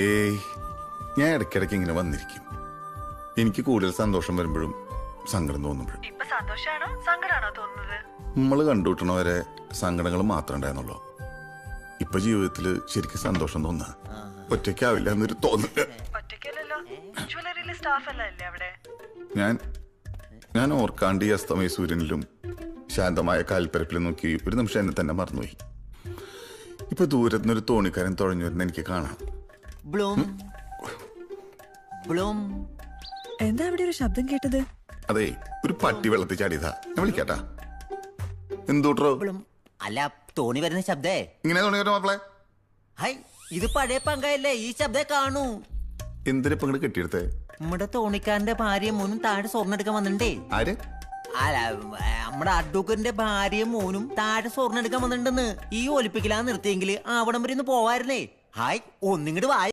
ഏയ്, ഞാൻ ഇടയ്ക്കിടയ്ക്ക് ഇങ്ങനെ വന്നിരിക്കും. എനിക്ക് കൂടുതൽ സന്തോഷം വരുമ്പോഴും സങ്കടം തോന്നുമ്പോഴും. ഇപ്പൊ സന്തോഷാണോ സങ്കടാണോ തോന്നുന്നത്? നമ്മൾ കണ്ടുകിട്ടണവരെ സങ്കടങ്ങൾ മാത്രമേ ഉണ്ടായിരുന്നുള്ളൂ. ഇപ്പൊ ജീവിതത്തില് ശരിക്കും സന്തോഷം തോന്നുക ഒറ്റയ്ക്കാവില്ല എന്നൊരു തോന്നല്. ഒറ്റയ്ക്കല്ലല്ലോ, ജ്വല്ലറിയിലെ സ്റ്റാഫ് അല്ല അല്ലേ അവിടെ? ഞാൻ ഓർക്കാണ്ട് ഈ അസ്തമയ സൂര്യനിലും ശാന്തമായ കാൽപ്പരപ്പിലും നോക്കി ഒരു നിമിഷം എന്നെ തന്നെ മറന്നുപോയി. ഇപ്പൊ ദൂരത്തുനിന്നൊരു തോണിക്കാരൻ തുഴഞ്ഞു വരുന്ന എനിക്ക് കാണാം. എന്താ അവിടെ ഒരു ശബ്ദം കേട്ടത്? അതെ, ഒരു പട്ടി വെള്ളത്തിൽ ചാടിയതാ. ഞാൻ വിളിക്കാട്ടാ. എന്തൂട്ടോ അല്ല, തോണി വരുന്ന ശബ്ദേ. ഇങ്ങനെ തോണി വരും മാപ്പിളെ? ഹൈ, ഇത് പഴയ പങ്കല്ലേ, ഈ ശബ്ദേ കാണൂ. എന്തിനിപ്പ ഇങ്ങോട്ട് കെട്ടിയെടുത്തേ? നമ്മുടെ തോണിക്കാരന്റെ ഭാര്യയും മോനും താഴെ സ്വർണ്ണം എടുക്കാൻ വന്നിട്ടേ. ആര്? അല്ല, നമ്മുടെ അഡ്വക്കറ്റിന്റെ ഭാര്യയും മോനും താഴെ സ്വർണ്ണം എടുക്കാൻ വന്നിട്ടുണ്ടെന്ന്. ഈ ഒലിപ്പിക്കലാ നിർത്തിയെങ്കിൽ അവിടം വരെ ഒന്ന് പോവായിരുന്നേ. ഹായ്, ഒന്നിങ്ങോട്ട് വായ.